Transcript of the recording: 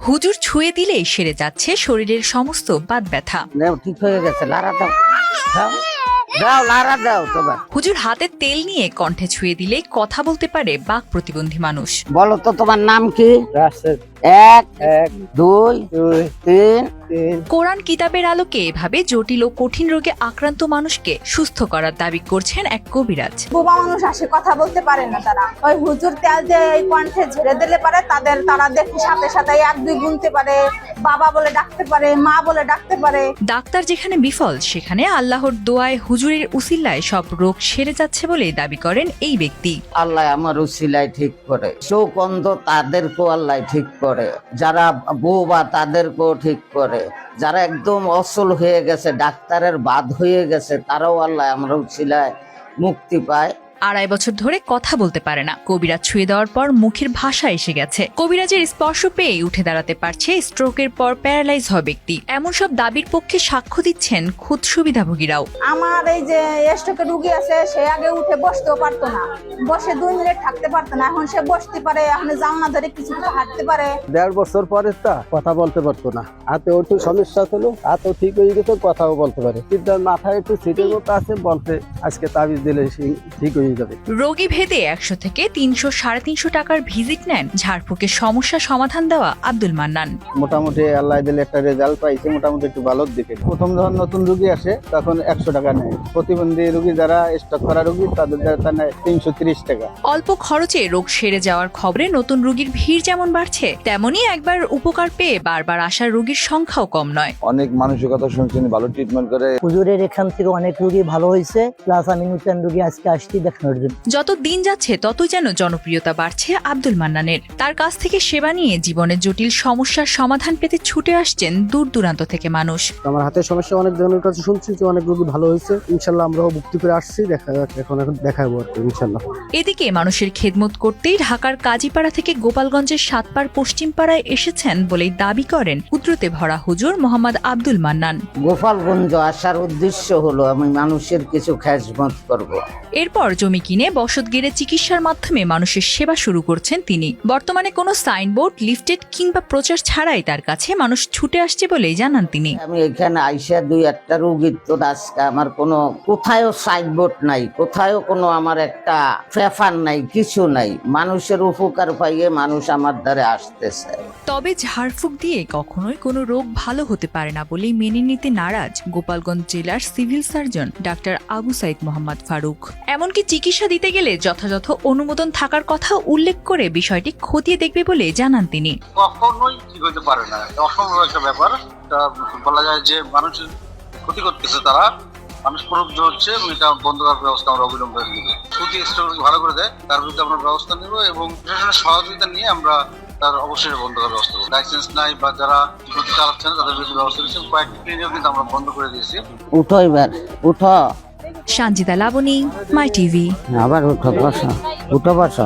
হুজুর ছুঁয়ে দিলেই সেরে যাচ্ছে শরীরের সমস্ত বাত ব্যথা। ঠিক হয়ে গেছে, লারা দাও, দাও লারা দাও। তোমার হুজুর হাতে তেল নিয়ে কণ্ঠে ছুঁয়ে দিলেই কথা বলতে পারে বাক প্রতিবন্ধী মানুষ। বলো তো তোমার নাম কি? এক, দুই, তিন। কোরআন কিতাবের আলোকে এভাবে জটিল ও কঠিন রোগে আক্রান্ত মানুষকে সুস্থ করার দাবি করছেন এক কবিরাজ। বোবা মানুষ আসে, কথা বলতে পারে না, তারা ওই হুজুর তেল দিয়ে এই কণ্ঠে ঝেড়ে দিলে পারে তারা দেখে সাথে সাথে এক দুই গুনতে পারে, বাবা বলে ডাকতে পারে, মা বলে ডাকতে পারে। ডাক্তার যেখানে বিফল সেখানে আল্লাহর দোয়ায় হুজুরের উসিলায় সব রোগ সেরে যাচ্ছে বলে দাবি করেন এই ব্যক্তি। আল্লাহ আমার উসিলায় ঠিক করে, চোখ অন্ধ তাদেরকেও আল্লাহ ঠিক করে, যারা বোবা তাদেরকেও ঠিক করে, যারা একদম অসল হয়ে গেছে, ডাক্তারের বাদ হয়ে গেছে, তারাও আল্লাহ আমার উসিলায় মুক্তি পায়। 2.5 বছর ধরে কথা বলতে পারে না। কবিরাজ ছুঁয়ে দেওয়ার পর মুখের ভাষা এসে গেছে। কবিরাজের স্পর্শ পেয়ে উঠে দাঁড়াতে পারছে, স্ট্রোকের পর প্যারালাইজ হওয়া ব্যক্তি। এমন সব দাবির পক্ষে সাক্ষ্য দিচ্ছেন খুদ সুবিধাভোগীরাও। আমার এই যে স্ট্রোকের রুগী আছে, সে আগে উঠে বসতেও পারতো না, বসে 2 মিনিট থাকতে পারতো না, এখন সে বসতে পারে, এখন জানলা ধরে কিছু হাঁটতে পারে। 1.5 বছর পরে তা কথা বলতে পারতো না, হাতে একটু সমস্যা ছিল, হাতও ঠিক হয়ে গেছে, কথাও বলতে পারে, কিন্তু মাথায় একটু সিটের মতো আছে, বলতে আজকে তাবিজ দিলে ঠিক হয়ে যাবে। রোগী ভেদে 100 থেকে 300, 350 টাকার ভিজিট নেন ঝাড়ফুঁকের সমস্যা সমাধান দেওয়া আব্দুল মান্নান। মোটামুটি আল্লাহ দিলে একটা রেজাল্ট পাইছে, মোটামুটি একটু ভালোর দিকে। প্রথম যখন নতুন রুগী আসে তখন 100 টাকা নেয়, প্রতিবন্ধী রুগী যারা স্টক করা রুগী তাদের নেয় 330 টাকা। অল্প খরচে রোগ সেরে যাওয়ার খবরে নতুন রোগীর ভিড় যেমন বাড়ছে, তেমনি একবার উপকার পেয়ে বারবার আসার রোগীর সংখ্যাও কম নয়। অনেক মানুষের কথা শুনছেন, ভালো ট্রিটমেন্ট করে। হুজুরের এখান থেকে অনেক রোগী ভালো হয়েছে, প্লাস আমি নতুন রোগী আজকে আসছি দেখানোর জন্য। যত দিন যাচ্ছে ততই যেন জনপ্রিয়তা বাড়ছে আব্দুল মান্নানের। তার কাছ থেকে সেবা নিয়ে জীবনের জটিল সমস্যার সমাধান পেতে ছুটে আসছেন দূর দূরান্ত থেকে মানুষ। আমার হাতের সমস্যা অনেক জনের কাছে শুনছি যে অনেক রোগী ভালো হয়েছে, ইনশাল্লাহ আমরাও মুক্তি করে আসছি, এখন দেখাবো আর কি ইনশাল্লাহ। এদিকে মানুষের খেদমত করতেই ঢাকার কাজীপাড়া থেকে গোপালগঞ্জের সাতপাড় পশ্চিমপাড়ায় এসেছেন বলেই দাবি করেন কুদরতে ভরা হুজুর মোহাম্মদ আব্দুল মান্নান। গোপালগঞ্জ আসার উদ্দেশ্য হলো আমি মানুষের কিছু খেদমত করব। এরপর জমি কিনে বসত গেড়ে চিকিৎসার মাধ্যমে মানুষের সেবা শুরু করছেন তিনি। বর্তমানে কোনো সাইনবোর্ড, লিফটেড কিংবা প্রচার ছাড়াই তার কাছে মানুষ ছুটে আসছে বলেই জানান তিনি। আমি এখানে আইসা 2-1টা রোগীর তো আজকে আমার কোনো কোথায়ও সাইনবোর্ড নাই, কোথায়ও কোনো আমার একটা পেপার নাই, কিছু নাই, মানুষের উপকার পাইয়ে মানুষ আমার দ্বারে আসতেছে। তবে ঝাড়ফুঁক দিয়ে কখনোই কোনো রোগ ভালো হতে পারে না বলেই মেনে নিতে নারাজ গোপালগঞ্জ জেলার civil surgeon doctor Abu Sayeed Mohammad Faruque. এমনকি চিকিৎসা দিতে গেলে যথাযথ অনুমোদন থাকার কথা উল্লেখ করে বিষয়টি খতিয়ে দেখবে বলে জানান তিনি। কখনোই ঠিক হতে পারে না, অসম্ভব একটা ব্যাপার। বলা যায় যে মানুষের ক্ষতি করতেছে, তারা মানুষ প্রলুব্ধ হচ্ছে, এবং এটা বন্ধ করার ব্যবস্থা আমরা অবিলম্বে নেব। যদি স্ট্রোক ভালো করে দেয় তার বিরুদ্ধে আমরা ব্যবস্থা নেব, এবং প্রশাসনের সহযোগিতা নিয়ে আমরা তার অবশ্যই বন্ধ করার ব্যবস্থা করব। লাইসেন্স নাই বা যারা টিকটক চালাচ্ছেন তাদের বিরুদ্ধে ব্যবস্থা নিচ্ছেন। কয়েকটি ক্লিনিকও কিন্তু আমরা বন্ধ করে দিয়েছি। উঠো এবার, উঠো। সঞ্জিতা লাবণী, মাই টিভি। আবার উঠো, বসো, উঠো বসো।